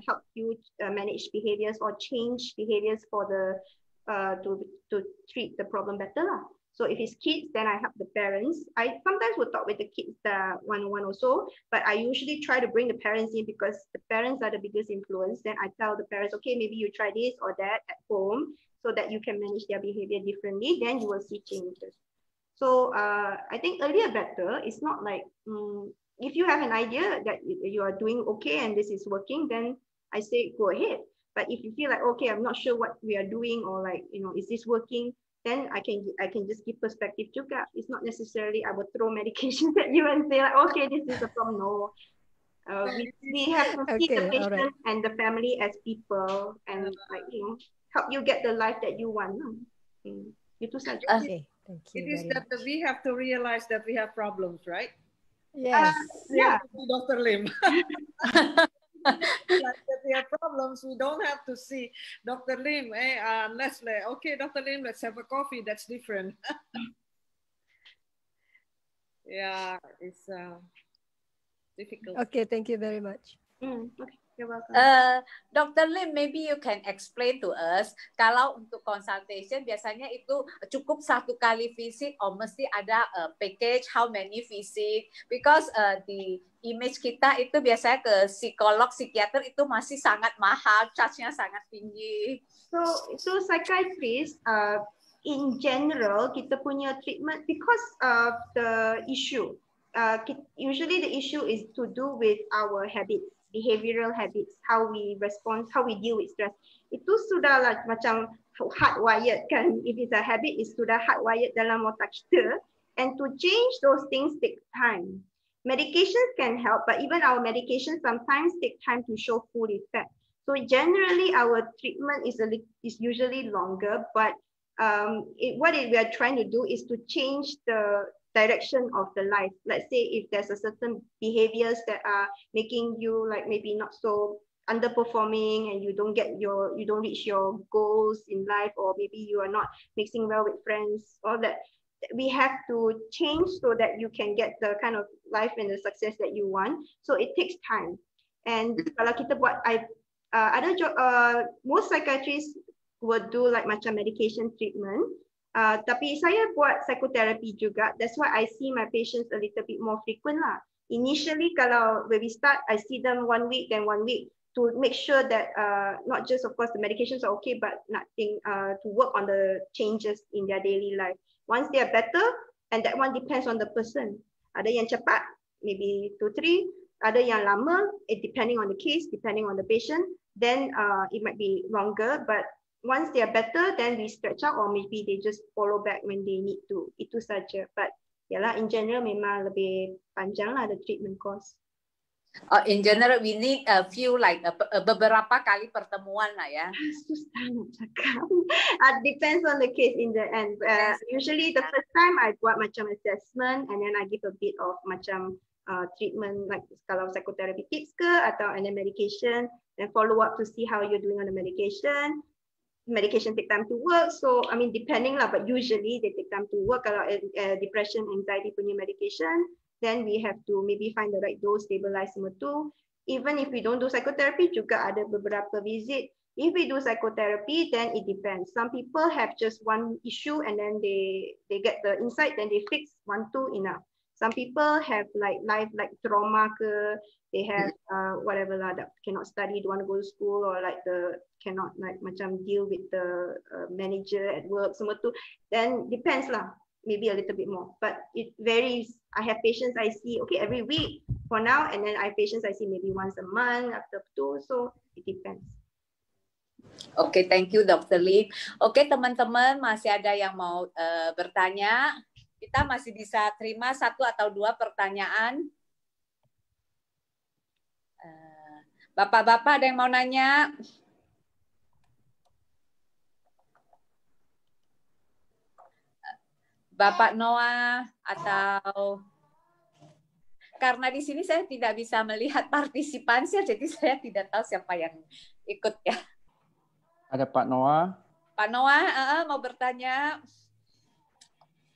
help you manage behaviors or change behaviors for to treat the problem better lah. So if it's kids, then I help the parents. I sometimes will talk with the kids one-on-one also, but I usually try to bring the parents in because the parents are the biggest influence. Then I tell the parents, okay, maybe you try this or that at home so that you can manage their behavior differently. Then you will see changes. So I think earlier better. It's not like, if you have an idea that you are doing okay and this is working, then I say go ahead. But if you feel like, okay, I'm not sure what we are doing, or like, is this working? Then I can just give perspective juga. It's not necessarily I will throw medications at you and say like, okay, this is a problem. No, we have to see the patient and the family as people, and like help you get the life that you want. Itu saja. Okay, thank you. It is that we have to realize that we have problems, right? Yes. Yeah, Dr. Lim. Like that we have problems, we don't have to see Dr. Lim, Leslie. Okay, Dr. Lim, let's have a coffee. That's different. Yeah, it's difficult. Okay, thank you very much. Okay, you're welcome. Dr. Lim, maybe you can explain to us, kalau untuk consultation biasanya itu cukup satu kali visit or mesti ada package, how many visit? Because the image kita itu biasanya ke psikolog, psikiater itu masih sangat mahal, charge-nya sangat tinggi. So psychiatrist, in general, kita punya treatment because of the issue. Usually the issue is to do with our habits, behavioral habits, how we respond, how we deal with stress. Itu sudah lah macam hardwired kan. If it's a habit, it's sudah hardwired dalam otak kita. And to change those things take time. Medications can help, but even our medications sometimes take time to show full effect. So generally, our treatment is usually longer, but what we are trying to do is to change the direction of the life. Let's say if there's a certain behaviors that are making you like maybe not so underperforming and you don't reach your goals in life, or maybe you are not mixing well with friends, all that. We have to change so that you can get the kind of life and the success that you want. So it takes time. And kalau kita buat, most psychiatrists would do like macam medication treatment. Tapi saya buat psychotherapy juga. That's why I see my patients a little bit more frequent lah. Initially, when we start, I see them 1 week, then 1 week to make sure that not just, of course, the medications are okay, but nothing to work on the changes in their daily life. Once they are better, and that one depends on the person. Ada yang cepat, maybe 2-3. Ada yang lama, depending on the case, depending on the patient. Then it might be longer, but once they are better, then we stretch out, or maybe they just follow back when they need to. Itu saja. But yalah, in general memang lebih panjang lah the treatment course. In general, we need a few like beberapa kali pertemuan lah ya. Susah nak cakap. Depends on the case in the end. Usually the first time I buat macam assessment, and then I give a bit of macam treatment, like kalau psychotherapy tips ke, atau and then medication, then follow up to see how you're doing on the medication. Medication take time to work, so I mean depending lah, but usually they take time to work. Kalau depression, anxiety punya medication, then we have to maybe find the right dose, stabilize semua tu. Even if we don't do psychotherapy, juga ada beberapa visit. If we do psychotherapy, then it depends. Some people have just one issue and then they get the insight, then they fix 1-2 enough. Some people have like life like trauma they have whatever lah, that cannot study, don't want to go to school, or like cannot like macam deal with the manager at work, semua tu. Then depends lah, maybe a little bit more, but it varies. I have patients I see every week for now, and then I have patients I see maybe once a month after two, so it depends. Oke, thank you Dr. Lim. Oke, teman-teman, masih ada yang mau bertanya? Kita masih bisa terima 1 atau 2 pertanyaan. Bapak-bapak ada yang mau nanya? Bapak Noah atau... Karena di sini saya tidak bisa melihat partisipannya, jadi saya tidak tahu siapa yang ikut ya. Ada Pak Noah. Pak Noah mau bertanya.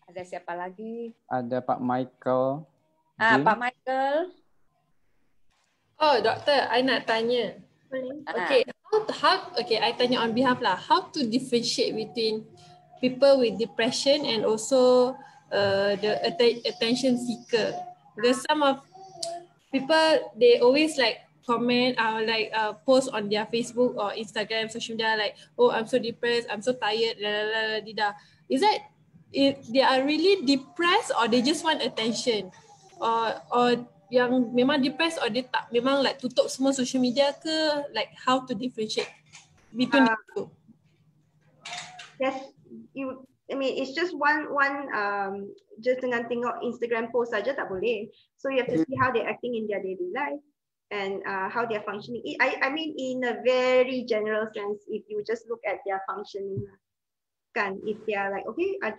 Ada siapa lagi? Ada Pak Michael. Pak Michael. Oh, doktor, I nak tanya. Okay, okay, I tanya on behalf lah. How to differentiate between people with depression and also the attention seeker? Because some of people, they always like comment or like post on their Facebook or Instagram, social media, like, oh, I'm so depressed, I'm so tired, Is that if they are really depressed or they just want attention? Or yang memang depressed or dia tak memang like tutup semua social media ke, like how to differentiate between the two? Yes, I mean it's just one just dengan tengok Instagram post saja tak boleh. So you have to see how they're acting in their daily life and how they're functioning. I mean in a very general sense, if you just look at their functioning, kan, if they are like are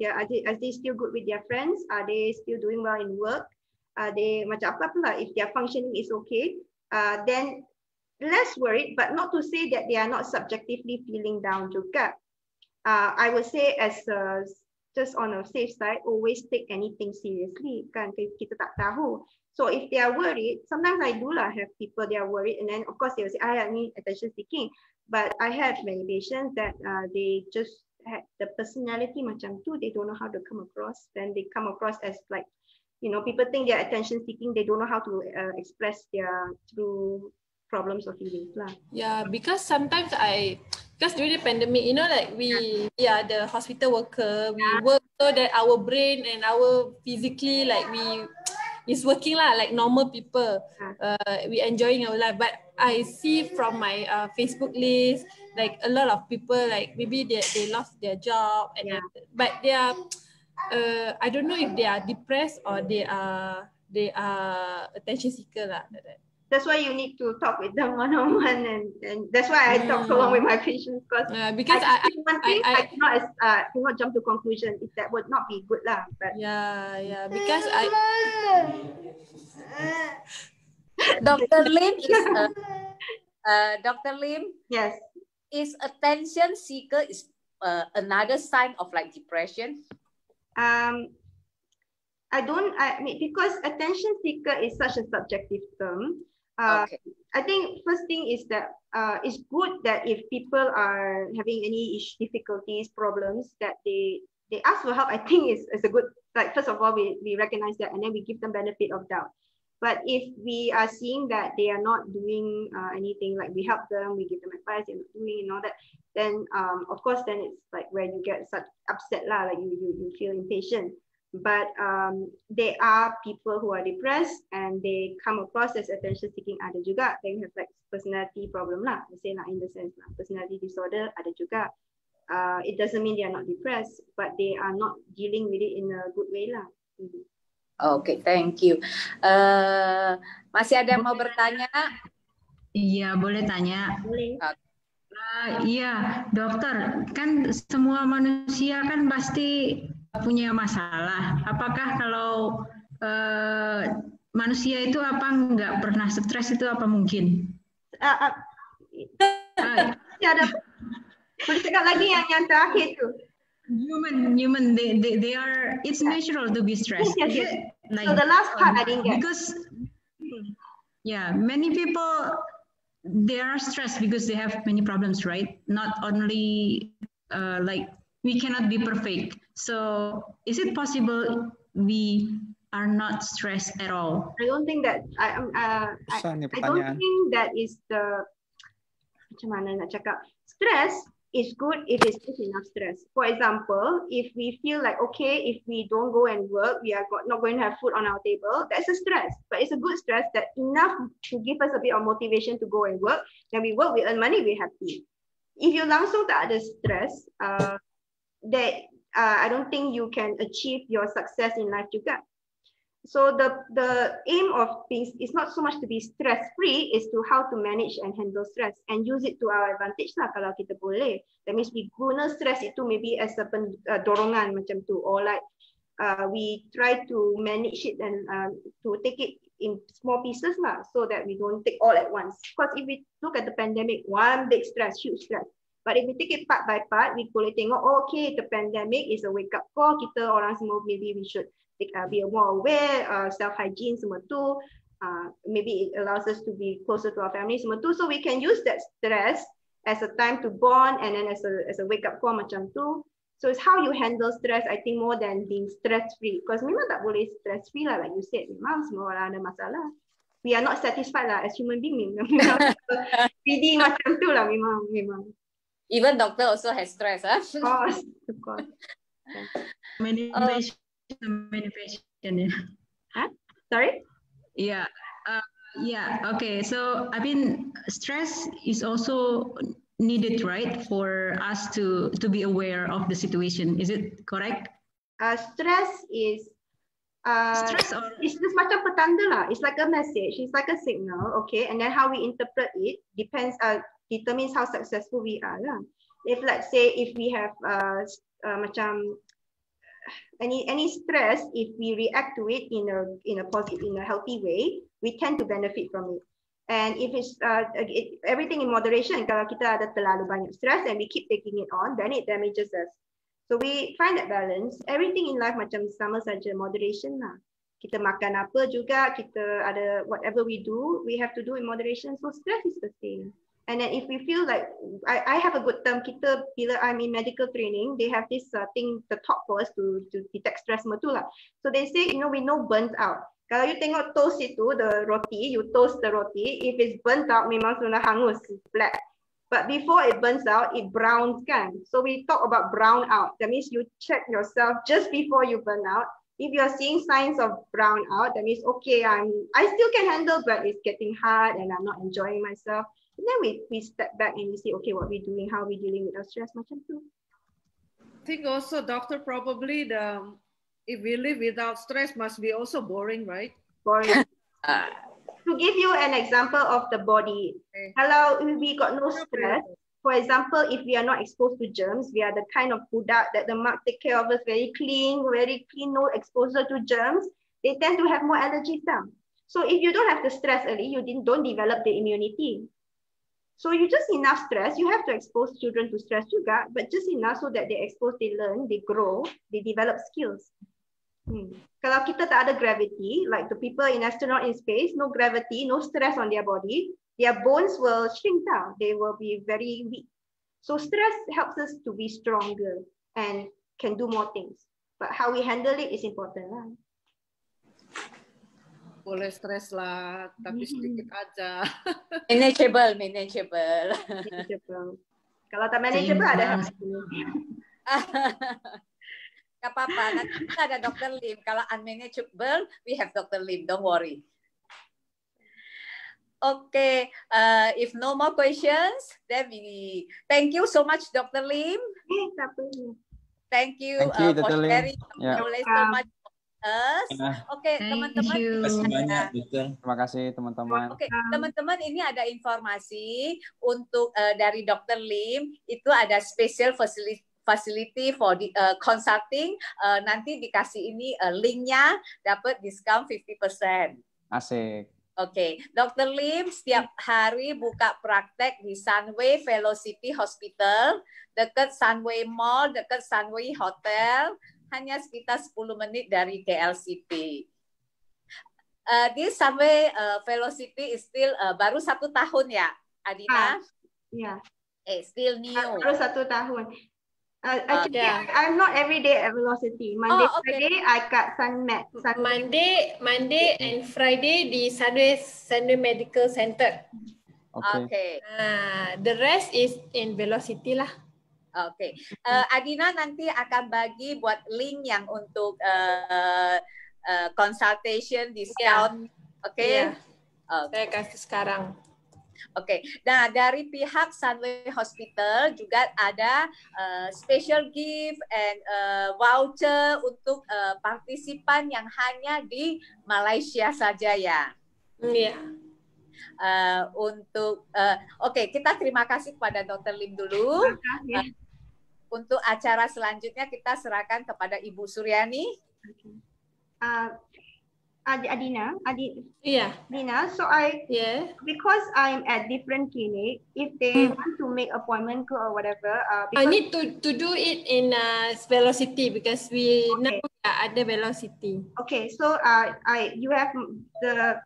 they still good with their friends? Are they still doing well in work? They macam apa lah, if their functioning is okay, then less worried, but not to say that they are not subjectively feeling down juga. I would say as just on a safe side, always take anything seriously, kan, kita tak tahu. So if they are worried, sometimes I do lah have people they are worried, and then of course they will say, I need attention seeking. But I have many patients that they just had the personality macam tu, they don't know how to come across, then they come across as like, people think they're attention seeking, they don't know how to express their true problems or feelings lah. Yeah, because sometimes because during the pandemic, like we are the hospital worker, we work so that our brain and our physically like is working lah like normal people. We enjoying our life, but I see from my Facebook list like a lot of people like maybe they lost their job and but they are I don't know if they are depressed or they are attention seeker lah. That's why you need to talk with them one-on-one, and that's why I talk so long with my patients, because I cannot jump to conclusion if that would not be good lah. But because Dr. Lim is Dr. Lim. Yes. Is attention seeker is another sign of like depression? I mean, because attention seeker is such a subjective term. I think first thing is that it's good that if people are having any difficulties, problems, that they ask for help. I think is a good, like, first of all, we recognize that, and then we give them benefit of doubt. But if we are seeing that they are not doing anything, like we help them, we give them advice, they're not doing and all that, then of course then it's like where you get such upset lah, like you feel impatient. But there are people who are depressed and they come across as attention seeking, ada juga. They have like personality problem lah, I say lah, in the sense lah, personality disorder ada juga. It doesn't mean they are not depressed, but they are not dealing with it in a good way lah. Oke, thank you. Masih ada yang mau bertanya? Iya, boleh tanya. Boleh. Iya, dokter, kan semua manusia kan pasti punya masalah. Apakah kalau manusia itu apa nggak pernah stres, itu apa mungkin? Ada. Boleh cakap lagi yang terakhir tu. Human, they are. It's natural to be stressed. Yes. Like, so the last part I didn't get. Because many people they are stressed because they have many problems, right? Not only like we cannot be perfect. So is it possible we are not stressed at all? I don't think that I don't think that is the macam mana nak cakap. Stress is good if it's just enough stress. For example, if we feel like okay, if we don't go and work, we are not going to have food on our table. That's a stress, but it's a good stress that enough to give us a bit of motivation to go and work. Then we work, we earn money, we're happy. If you langsung tak ada stress, I don't think you can achieve your success in life juga. So the aim of things is not so much to be stress free, is to how to manage and handle stress and use it to our advantage lah kalau kita boleh. That means we guna stress itu maybe as a dorongan macam tu, or like we try to manage it and to take it in small pieces lah, so that we don't take all at once. Because if we look at the pandemic, one big stress, huge stress. But if we take it part by part, we boleh tengok, oh, okay, the pandemic is a wake up call. Kita orang semua maybe we should be more aware, self-hygiene semua tu. Maybe it allows us to be closer to our family semua tu. So we can use that stress as a time to bond and then as a wake-up call macam tu. So it's how you handle stress, I think, more than being stress-free. Because memang tak boleh stress-free lah, like you said. Memang semua orang ada masalah. We are not satisfied lah as human being. Memang greedy macam tu lah, memang. Even doctor also has stress, huh? Of course. Manifestation. Huh? Sorry? Yeah. Okay. So I mean, stress is also needed, right, for us to be aware of the situation. Is it correct? Stress is it's just macam petanda lah. It's like a message. It's like a signal. Okay, and then how we interpret it determines how successful we are lah. If let's say if we have macam any stress, if we react to it in a positive, in a healthy way, we tend to benefit from it. And if it's everything in moderation, kalau kita ada terlalu banyak stress and we keep taking it on, then it damages us. So we find that balance. Everything in life macam sama saja, moderation lah. Kita makan apa juga, kita ada whatever we do, we have to do in moderation. So stress is the same. And then if we feel like, I have a good term, kita bila I'm in medical training, they have this thing, the talk for us to detect stress semua tu lah. So they say, we know burnt out. Kalau you tengok toast itu, the roti, you toast the roti, if it's burnt out, memang sudah hangus, black. But before it burns out, it browns kan. So we talk about brown out. That means you check yourself just before you burn out. If you're seeing signs of brown out, that means, okay, I still can handle, but it's getting hard and I'm not enjoying myself. And then we step back and we see, okay, what we're doing, how we're dealing with our stress macam tu. I think also, doctor, probably if we live without stress must be also boring, right? Boring. To give you an example of the body, kalau we got no stress, for example, if we are not exposed to germs, we are the kind of budak that the mak take care of us very clean, no exposure to germs, they tend to have more allergies now. So if you don't have the stress early, you don't develop the immunity. So you just enough stress, you have to expose children to stress juga, but just enough so that they expose, they learn, they grow, they develop skills. Kalau kita tak ada gravity, like the people in astronaut in space, no gravity, no stress on their body, their bones will shrink down, they will be very weak. So stress helps us to be stronger and can do more things. But how we handle it is important lah. Boleh stres lah, tapi sedikit aja. Manageable. Kalau tak manageable ada. Gak apa-apa, nanti kita ada Dr. Lim. Kalau unmanageable, we have Dr. Lim. Don't worry. Okay, if no more questions, then we thank you so much, Dr. Lim. Thank you for sharing knowledge so much. Oke, teman-teman. Terima kasih teman-teman. Oke, teman-teman, ini ada informasi untuk dari Dr. Lim, itu ada special facility for the, consulting. Nanti dikasih ini linknya, dapat diskon 50%. Asik. Oke, Dr. Lim setiap hari buka praktek di Sunway Velocity Hospital, dekat Sunway Mall, dekat Sunway Hotel. Hanya sekitar 10 menit dari KLCP. This Sunway Velocity is still baru 1 tahun ya, Adina? Ya. Still new. Baru 1 tahun. Actually, I'm not every day at Velocity. Monday, Friday, I kat Sunmed. Monday and Friday di Sunway Medical Center. Okay. The rest is in Velocity lah. Oke. Adina nanti akan bagi buat link yang untuk consultation discount. Oke. Saya kasih sekarang. Oke, nah dari pihak Sunway Hospital juga ada special gift and voucher untuk partisipan yang hanya di Malaysia saja ya. Iya. Oke, kita terima kasih kepada Dr. Lim dulu. Untuk acara selanjutnya kita serahkan kepada Ibu Suryani. Adina, yeah. Dina, so because I'm at different clinic, if they want to make appointment or whatever, I need to do it in Velocity because we now ada Velocity. Okay, so you have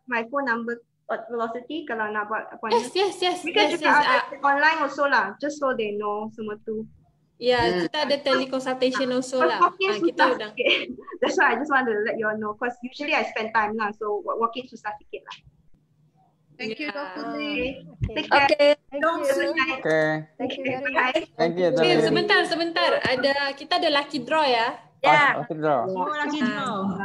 my phone number at Velocity kalau nak buat appointment. Yes. Because online also lah, just so they know semua tu. Ya, kita ada teleconsultation also lah. Kita udah. That's why I just want to let you all know, because usually I spend time lah, so walking susah sikit lah. Thank you, Dr. Lee. Take care. Thank you. Sebentar. Kita ada lucky draw ya. Lucky draw. Lucky draw.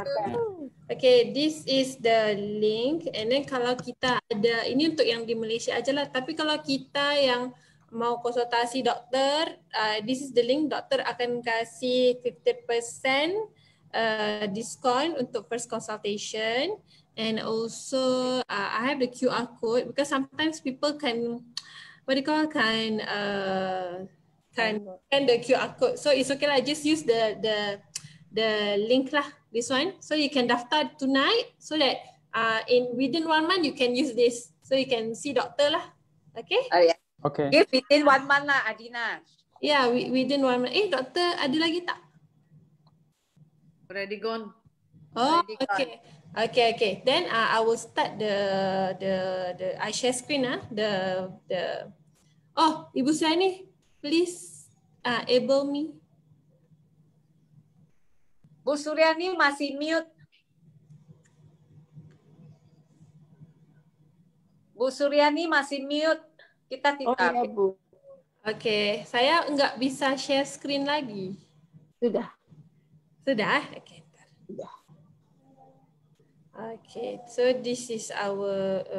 Okay, this is the link. And then kalau kita ada, ini untuk yang di Malaysia aja lah. Tapi kalau kita yang mau konsultasi dokter, this is the link. Dokter akan kasih 50% discount untuk first consultation, and also I have the QR code because sometimes people can scan the QR code. So it's okay lah. Just use the link lah. This one. So you can daftar tonight so that within 1 month you can use this. So you can see doctor lah. Okay? Oh yeah. Okay. Give within 1 month lah, Adina. Yeah, within 1 month. Doktor ada lagi tak? Already gone. Oh, okay. Then I will start the I share screen Ibu Suryani, please able me. Bu Suryani masih mute. Bu Suryani masih mute. Kita tidak. Bu. Oke, saya nggak bisa share screen lagi. Sudah? Okay. Sudah. Okay, so this is our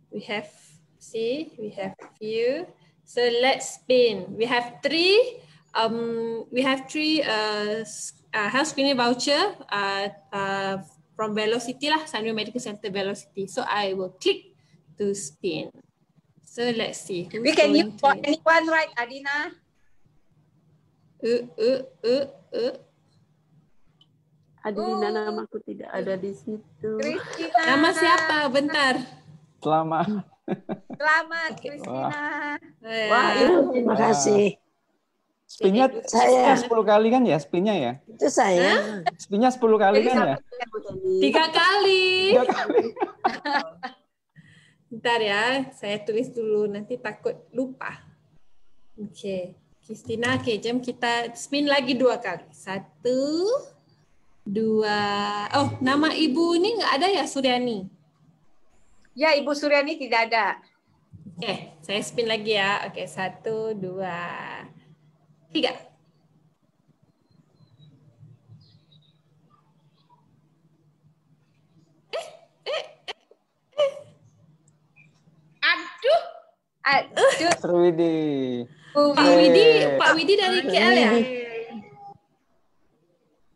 we have few. So let's spin. We have three health screening voucher from Velocity lah, Sunway Medical Center Velocity. So I will click to spin. So let's see. We can use for anyone, right, Adina? Adina, namaku tidak ada di situ. Christina. Nama siapa? Bentar. Selamat, Christina. Wah, terima kasih. Spinnya saya 10 kali kan ya, spinnya ya? Itu saya. Spinnya 10 kali kan ya? 3 kali. Bentar ya, saya tulis dulu, nanti takut lupa. Oke, Christina, jom kita spin lagi 2 kali. 1, 2. Oh, nama ibu ini nggak ada ya, Suryani? Ya, Ibu Suryani tidak ada. Oke, saya spin lagi ya. Oke, 1, 2, 3. Aduh. Surwidi. Pak Widi dari KL ya?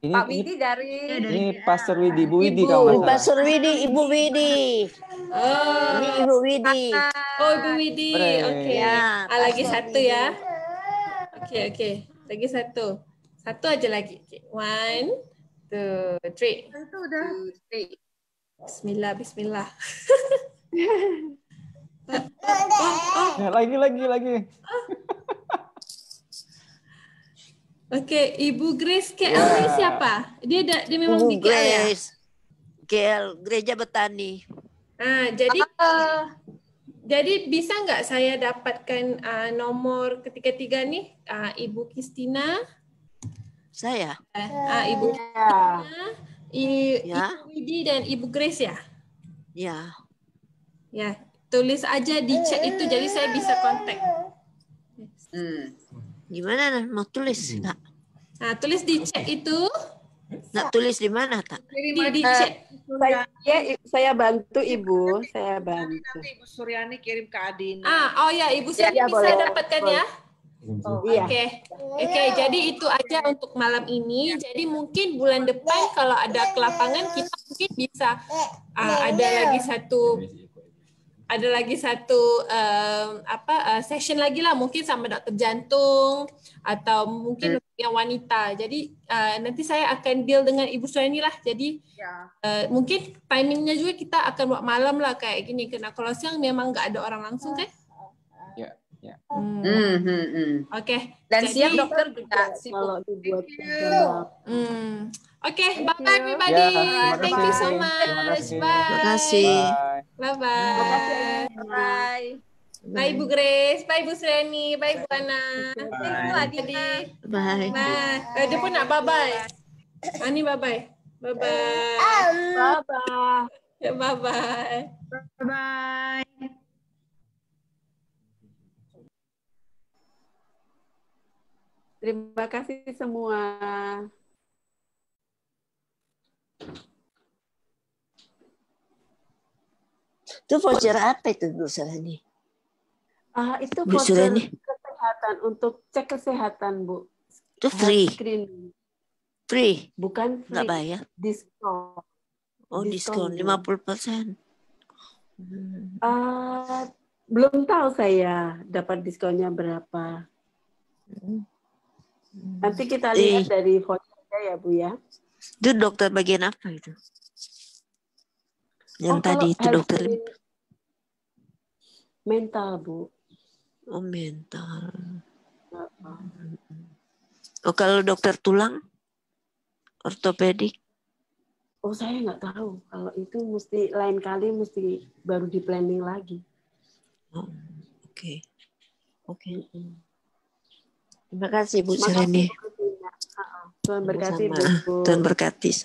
Pak Widi dari ini Pastor Widi, Bu Widi kalau nggak salah. Pastor Widi, Ibu Widi. Oh, ini Ibu Widi. Oh, Ibu Widi. Oke. Ya, lagi 1 ya. Oke. Lagi 1. 1 aja lagi. 1, 2, 3. Itu udah. Bismillah. Lagi. Oke, Ibu Grace KL ini siapa? Dia memang di KL ya? KL, Gereja Betani. Jadi Jadi bisa nggak saya dapatkan nomor ketiga-tiga nih, Ibu Kristina? Saya. Ibu Kristina, Ibu Widi dan Ibu Grace ya? Ya. Ya, tulis aja di chat itu, jadi saya bisa kontak. Gimana mau tulis, Kak? Tulis di chat itu. Nggak tulis di mana, Kak? Di chat. Saya bantu Ibu, saya bantu. Nanti Ibu Suryani kirim ke Adina. Oh ya, Ibu Suryani Ya, bisa boleh, dapatkan boleh. ya? Iya. Oke, jadi itu aja untuk malam ini. Jadi mungkin bulan depan kalau ada kelapangan kita mungkin bisa ada lagi satu session lagi lah, mungkin sama dokter jantung atau mungkin yang wanita. Jadi nanti saya akan deal dengan Ibu Suryani lah. Jadi mungkin timingnya juga kita akan buat malam lah kayak gini. Karena kalau siang memang nggak ada orang langsung kan? Ya. Oke. Dan siap dokter juga kalau dibuat Oke, bye everybody. Thank you so much. Bye. Terima kasih. Bye bye. Bye. Bye Ibu Grace, bye Ibu Suryani, bye Bu Ana. Thank you Adina. Bye. Bye. Dia pun nak bye bye. Ani bye bye. Bye bye. Bye bye. Bye bye. Bye. Terima kasih semua. Itu voucher apa itu, Bu Suryani? Itu Bu voucher Suryani. kesehatan untuk cek kesehatan, Bu. Itu free. Free. Bukan free. Nggak bayar. Diskon. Oh, diskon 50%. Belum tahu saya dapat diskonnya berapa. Nanti kita lihat dari vouchernya ya, Bu ya. Itu dokter bagian apa itu? Yang tadi itu dokter mental, Bu. Oh, mental. Oh, kalau dokter tulang? Ortopedik? Oh, saya nggak tahu. Kalau itu mesti lain kali mesti baru di planning lagi. Oh, oke. Terima kasih Bu Suryani. Tuhan berkati, Bu. Tuhan berkati.